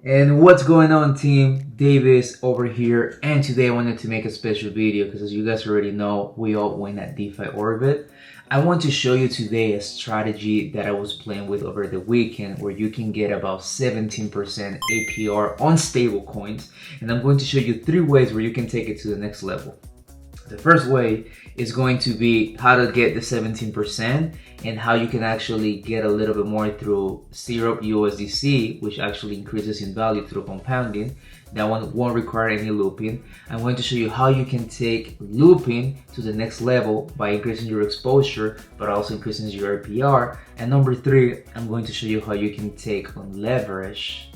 And what's going on, team? Davis over here, and today I wanted to make a special video because, as you guys already know, we all win at DeFi Orbit. I want to show you today a strategy that I was playing with over the weekend where you can get about 17% APR on stablecoins, and I'm going to show you 3 ways where you can take it to the next level. The first way is going to be how to get the 17% and how you can actually get a little bit more through Syrup USDC, which actually increases in value through compounding. That one won't require any looping. I'm going to show you how you can take looping to the next level by increasing your exposure, but also increasing your APR. And number 3, I'm going to show you how you can take on leverage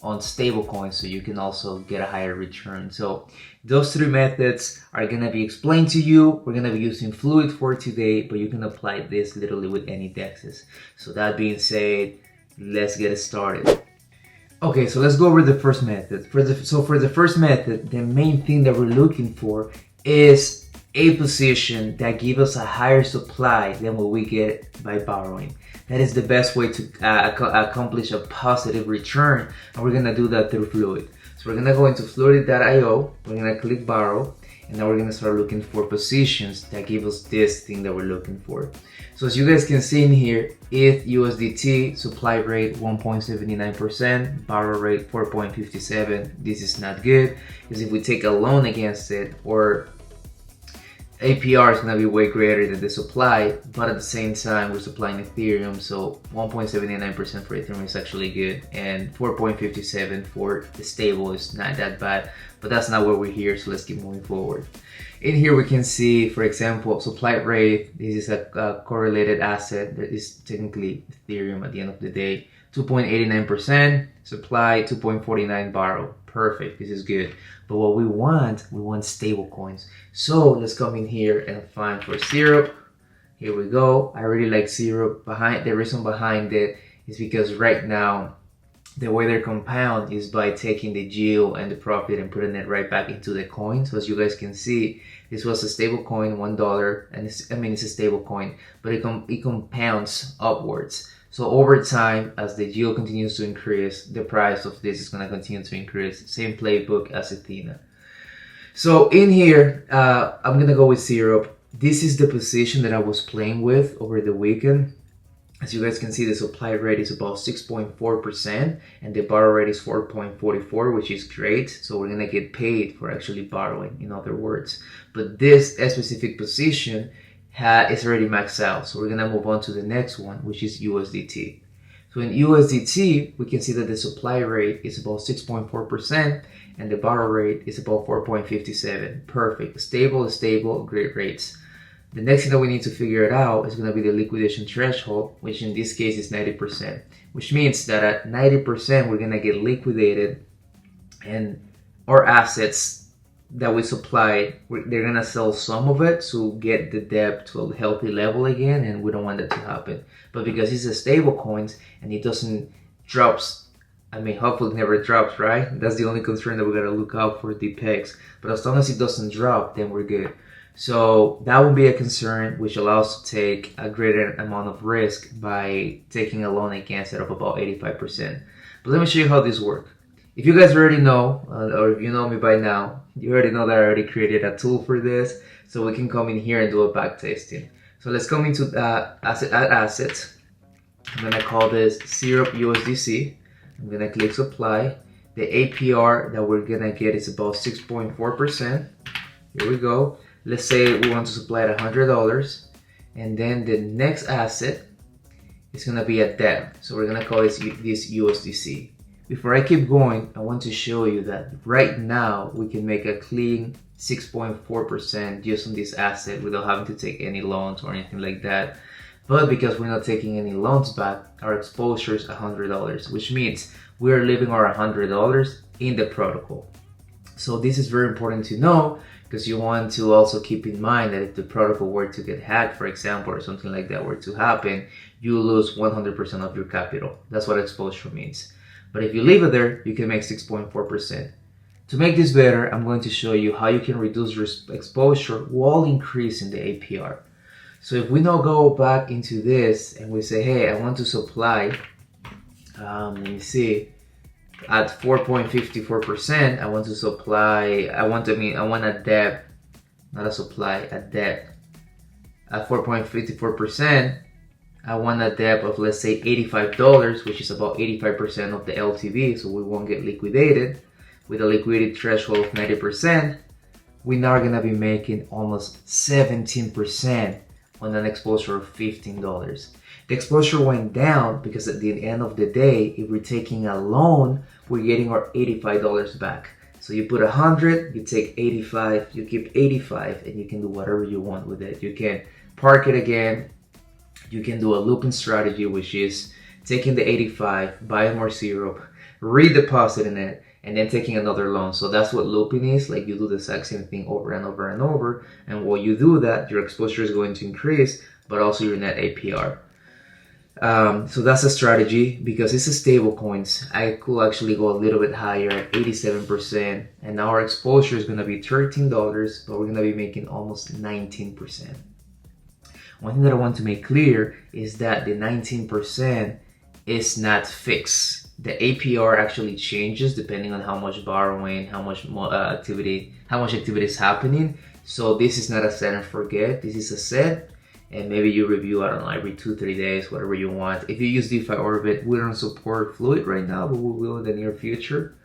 on stablecoins so you can also get a higher return. So those 3 methods are gonna be explained to you. We're gonna be using Fluid for today, but you can apply this literally with any DEXs. So that being said, let's get it started. Okay, so let's go over the first method. For the first method, the main thing that we're looking for is a position that gives us a higher supply than what we get by borrowing. That is the best way to accomplish a positive return, and we're gonna do that through Fluid. So we're gonna go into fluid.io, we're gonna click borrow, and now we're gonna start looking for positions that give us this thing that we're looking for. So as you guys can see in here, ETH USDT supply rate 1.79%, borrow rate 4.57. This is not good, because if we take a loan against it, or APR is going to be way greater than the supply, but at the same time we're supplying Ethereum, so 1.79% for Ethereum is actually good, and 4.57 for the stable is not that bad, but that's not where we're here, so let's keep moving forward. In here we can see, for example, supply rate. This is a correlated asset that is technically Ethereum at the end of the day. 2.89%, supply 2.49, borrow. Perfect, this is good. But what we want stable coins. So let's come in here and find for Syrup. Here we go. I really like Syrup. The reason behind it is because right now the way they compound is by taking the yield and the profit and putting it right back into the coin. So as you guys can see, this was a stable coin, $1, and it's a stable coin, but it compounds upwards. So over time, as the yield continues to increase, the price of this is going to continue to increase. Same playbook as Athena. So in here, I'm going to go with Syrup. This is the position that I was playing with over the weekend. As you guys can see, the supply rate is about 6.4% and the borrow rate is 4.44, which is great. So we're going to get paid for actually borrowing, in other words. But this specific position is already maxed out. So we're going to move on to the next one, which is USDT. So in USDT, we can see that the supply rate is about 6.4% and the borrow rate is about 4.57. Perfect. Stable, great rates. The next thing that we need to figure it out is going to be the liquidation threshold, which in this case is 90%, which means that at 90%, we're going to get liquidated and our assets that we supplied, they're going to sell some of it to get the debt to a healthy level again, and we don't want that to happen. But because it's a stable coins and it doesn't drops, hopefully it never drops, right? That's the only concern that we got to look out for the pegs. But as long as it doesn't drop, then we're good. So that would be a concern, which allows to take a greater amount of risk by taking a loan against it of about 85%. But let me show you how this works. If you guys already know, or if you know me by now, you already know that I already created a tool for this, so we can come in here and do a back testing. So let's come into add assets. I'm gonna call this Syrup USDC. I'm gonna click supply. The APR that we're gonna get is about 6.4%. Here we go. Let's say we want to supply at $100, and then the next asset is gonna be a debt. So we're gonna call this USDC. Before I keep going, I want to show you that right now we can make a clean 6.4% just on this asset without having to take any loans or anything like that. But because we're not taking any loans back, our exposure is $100, which means we're leaving our $100 in the protocol. So this is very important to know, because you want to also keep in mind that if the protocol were to get hacked, for example, or something like that were to happen, you lose 100% of your capital. That's what exposure means. But if you leave it there, you can make 6.4%. To make this better, I'm going to show you how you can reduce your exposure while increasing the APR. So if we now go back into this and we say, hey, I want to supply, let me see, at 4.54%, I want to supply, I want a depth, not a supply, a depth. At 4.54%, I want a depth of, let's say, $85, which is about 85% of the LTV, so we won't get liquidated. With a liquidity threshold of 90%, we're now gonna be making almost 17% on an exposure of $15. The exposure went down because at the end of the day, if we're taking a loan, we're getting our $85 back. So you put 100, you take 85, you keep 85, and you can do whatever you want with it. You can park it again. You can do a looping strategy, which is taking the 85, buying more syrup, redepositing it, and then taking another loan. So that's what looping is. Like, you do the exact same thing over and over and over. And while you do that, your exposure is going to increase, but also your net APR. So that's a strategy. Because it's a stable coins, I could actually go a little bit higher at 87%. And now our exposure is going to be $13, but we're going to be making almost 19%. One thing that I want to make clear is that the 19% is not fixed. The APR actually changes depending on how much borrowing, how much activity is happening. So this is not a set and forget. This is a set, and maybe you review, I don't know, every 2-3 days, whatever you want. If you use DeFi Orbit, we don't support Fluid right now, but we will in the near future.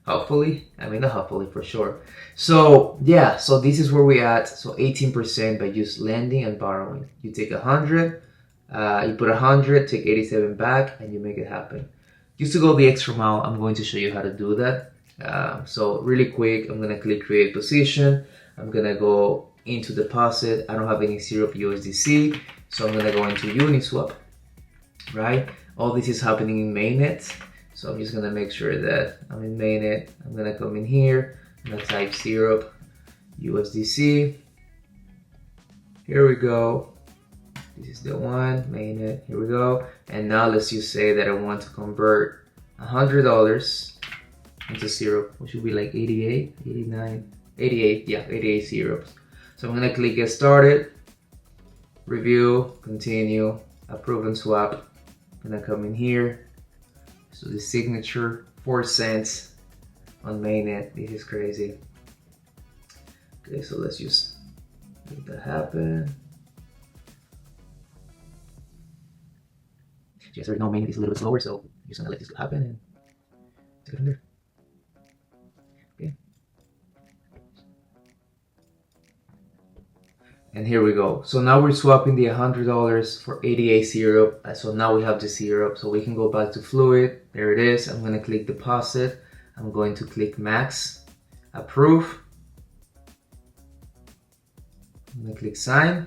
Hopefully, I mean, not hopefully, for sure. So yeah, so this is where we at. So 18% by just lending and borrowing. You take 100, you put 100, take 87 back, and you make it happen. Just to go the extra mile, I'm going to show you how to do that. So really quick, I'm gonna click create position. I'm gonna go into deposit. I don't have any syrup USDC, so I'm gonna go into Uniswap, right? All this is happening in mainnet. So I'm just gonna make sure that I'm in mainnet. I'm gonna come in here, I'm gonna type syrup USDC. Here we go. This is the one, mainnet, here we go. And now let's just say that I want to convert $100 into syrup, which would be like 88, 89, 88, yeah, 88 syrups. So I'm gonna click get started, review, continue, approve and swap. I'm gonna come in here. So the signature, 4 cents on mainnet. This is crazy. Okay, so let's just make that happen. Yes, already know mainnet is a little bit slower, so I'm just gonna let this happen and take it from there. Okay. And here we go. So now we're swapping the $100 for 88 syrup. So now we have the syrup. So we can go back to Fluid. There it is. I'm gonna click deposit. I'm going to click max, approve. I'm gonna click sign.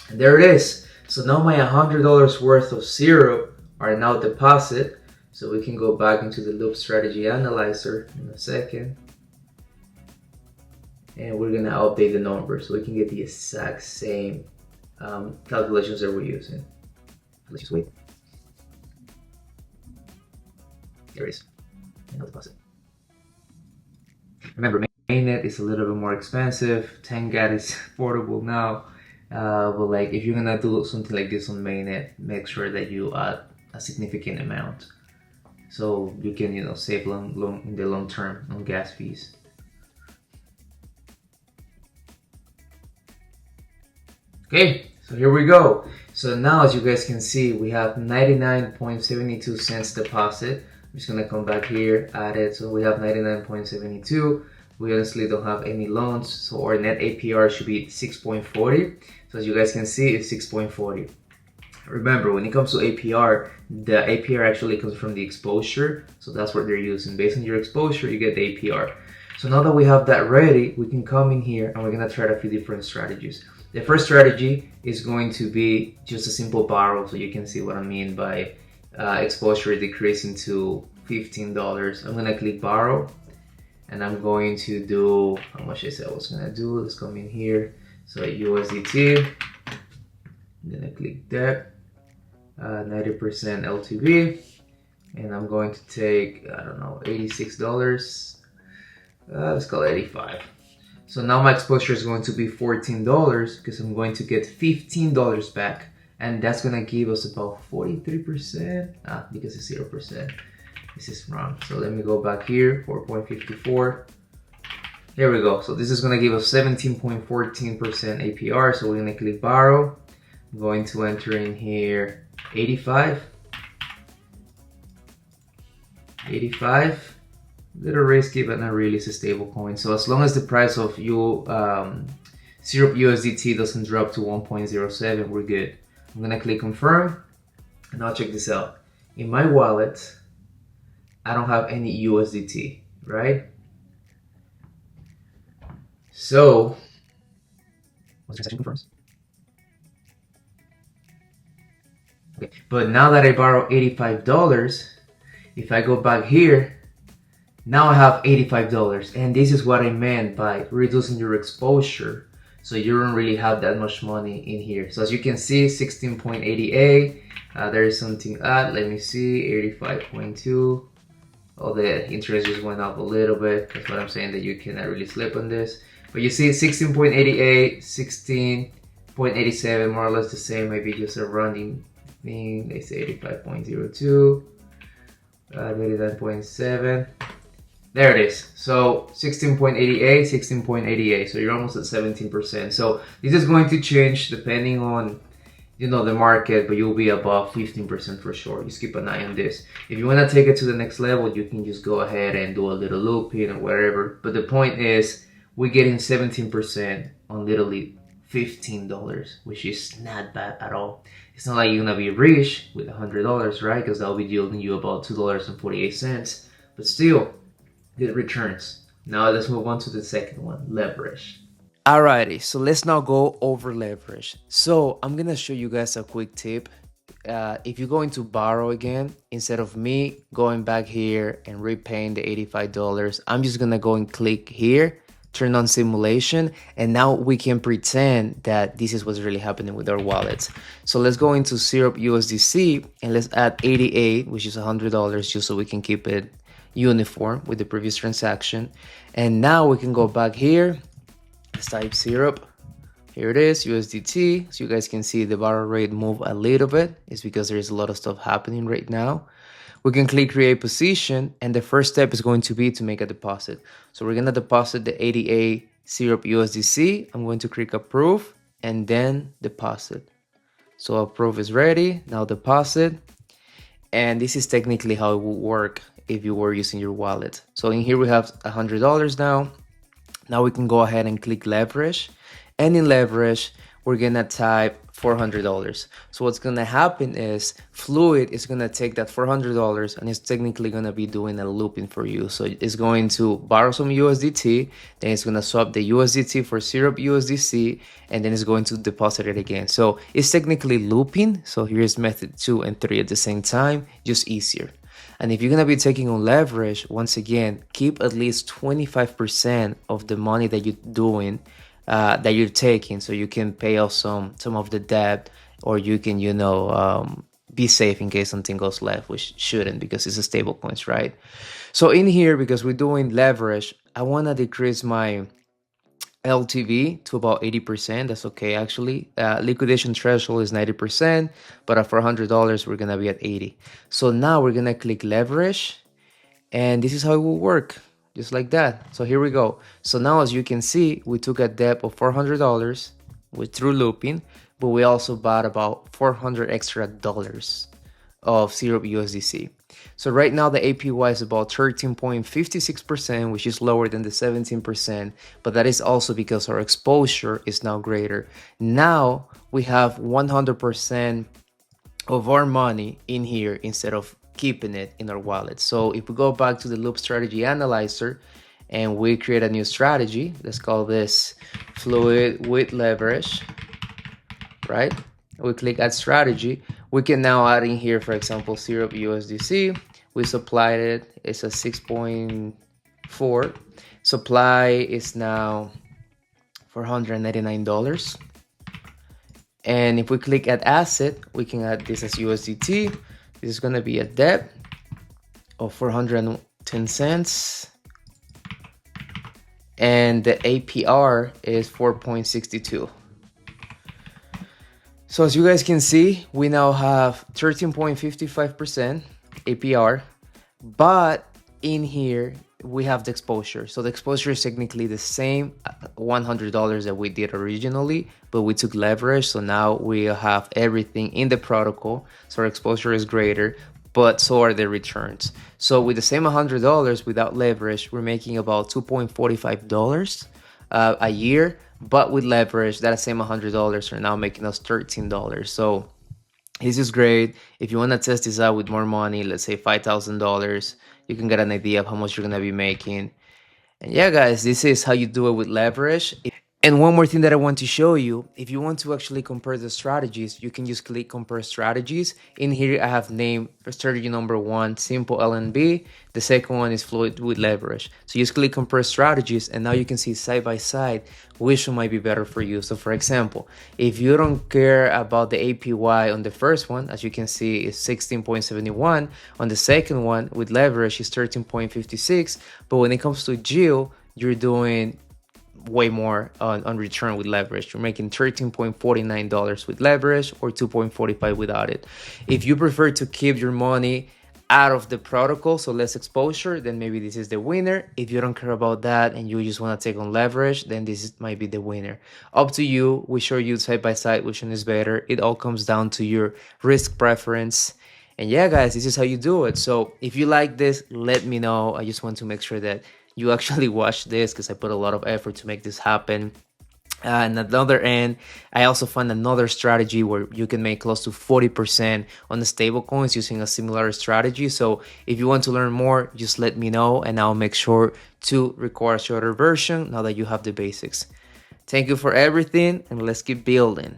And there it is. So now my $100 worth of syrup are now deposit. So we can go back into the loop strategy analyzer in a second. And we're gonna update the numbers so we can get the exact same calculations that we're using. Let's just wait. There it is. And no deposit. Remember, mainnet is a little bit more expensive. 10GAT is affordable now. But like, if you're gonna do something like this on mainnet, make sure that you add a significant amount so you can, you know, save in the long term on gas fees. Okay, so here we go. So now, as you guys can see, we have 99.72 cents deposit. I'm just gonna come back here, add it. So we have 99.72. We honestly don't have any loans, so our net APR should be 6.40. So as you guys can see, it's 6.40. Remember, when it comes to APR, the APR actually comes from the exposure. So that's what they're using. Based on your exposure, you get the APR. So now that we have that ready, we can come in here and we're gonna try a few different strategies. The first strategy is going to be just a simple borrow. So you can see what I mean by exposure decreasing to $15. I'm gonna click borrow. And I'm going to do, how much I said I was gonna do. Let's come in here. So USDT, I'm gonna click that, 90% LTV. And I'm going to take, I don't know, $86. Let's call it 85. So now my exposure is going to be $14 because I'm going to get $15 back. And that's gonna give us about 43%, because it's 0%. This is wrong. So let me go back here, 4.54. Here we go. So this is gonna give us 17.14% APR. So we're gonna click borrow. I'm going to enter in here 85. 85. Little risky, but not really. It's a stable coin. So as long as the price of Syrup USDT doesn't drop to 1.07, we're good. I'm gonna click confirm, and now check this out. In my wallet, I don't have any USDT, right? So, once the transaction confirms. Okay, but now that I borrow $85, if I go back here, now I have $85, and this is what I meant by reducing your exposure, so you don't really have that much money in here. So as you can see, 16.88, there is something odd. Let me see, 85.2. Oh, the interest just went up a little bit. That's what I'm saying, that you cannot really slip on this. But you see 16.88, 16.87, more or less the same, maybe just a running thing. They say 85.02, 89.7. There it is. So 16.88, 16.88. So you're almost at 17%. So this is going to change depending on, you know, the market, but you'll be above 15% for sure. Just keep an eye on this. If you want to take it to the next level, you can just go ahead and do a little looping or whatever. But the point is, we're getting 17% on literally $15, which is not bad at all. It's not like you're gonna be rich with $100, right? Because that'll be yielding you about $2.48. But still, good returns. Now let's move on to the second one, leverage. Alrighty, so let's now go over leverage. So I'm gonna show you guys a quick tip. If you're going to borrow again, instead of me going back here and repaying the $85, I'm just gonna go and click here, turn on simulation, and now we can pretend that this is what's really happening with our wallets. So let's go into Syrup USDC and let's add 88, which is $100, just so we can keep it uniform with the previous transaction. And now we can go back here. Let's type Syrup. Here it is, USDT. So you guys can see the borrow rate move a little bit. It's because there's a lot of stuff happening right now. We can click create position, and the first step is going to be to make a deposit. So we're gonna deposit the 88 Syrup USDC. I'm going to click approve and then deposit. So approve is ready, now deposit. And this is technically how it will work if you were using your wallet. So in here we have $100 now. Now we can go ahead and click leverage. And in leverage, we're gonna type $400. So what's gonna happen is Fluid is gonna take that $400 and it's technically gonna be doing a looping for you. So it's going to borrow some USDT, then it's gonna swap the USDT for Syrup USDC, and then it's going to deposit it again. So it's technically looping. So here's method 2 and 3 at the same time, just easier. And if you're gonna be taking on leverage, once again, keep at least 25% of the money that you're doing, that you're taking, so you can pay off some of the debt, or you can, you know, be safe in case something goes left, which shouldn't, because it's a stable coins, right? So in here, because we're doing leverage, I want to decrease my LTV to about 80%. That's okay, actually. Liquidation threshold is 90%, but for $100 we're gonna be at 80. So now we're gonna click leverage, and this is how it will work, just like that. So here we go. So now, as you can see, we took a dep of $400 with through looping, but we also bought about $400 extra of Syrup USDC. So right now the APY is about 13.56%, which is lower than the 17%, but that is also because our exposure is now greater. Now we have 100% of our money in here instead of keeping it in our wallet. So if we go back to the loop strategy analyzer and we create a new strategy, let's call this Fluid with leverage, right? We click add strategy. We can now add in here, for example, Syrup USDC. We supplied it, it's a 6.4. Supply is now $499. And if we click add asset, we can add this as USDT. This is gonna be a dep of 410 cents. And the APR is 4.62. So as you guys can see, we now have 13.55% APR, But in here we have the exposure. So the exposure is technically the same $100 that we did originally, but we took leverage. So now we have everything in the protocol. So our exposure is greater, but so are the returns. So with the same $100 without leverage, we're making about $2.45 a year. But with leverage, that same $100 are now making us $13. So this is great. If you want to test this out with more money, let's say $5,000, you can get an idea of how much you're going to be making. And yeah, guys, this is how you do it with leverage. And one more thing that I want to show you, if you want to actually compare the strategies, you can just click compare strategies. In here, I have named strategy number 1, simple LNB. The second one is fluid with leverage. So you just click compare strategies, and now you can see side by side which one might be better for you. So for example, if you don't care about the APY on the first one, as you can see, is 16.71. On the second one with leverage is 13.56. But when it comes to GIL, you're doing way more on return with leverage. You're making $13.49 with leverage or $2.45 without it. If you prefer to keep your money out of the protocol, so less exposure, then maybe this is the winner. If you don't care about that and you just want to take on leverage, then might be the winner. Up to you. We show you side by side which one is better. It all comes down to your risk preference. And yeah, guys, this is how you do it. So if you like this, let me know. I just want to make sure that you actually watch this because I put a lot of effort to make this happen. And at the other end, I also found another strategy where you can make close to 40% on the stablecoins using a similar strategy. So if you want to learn more, just let me know and I'll make sure to record a shorter version now that you have the basics. Thank you for everything and let's keep building.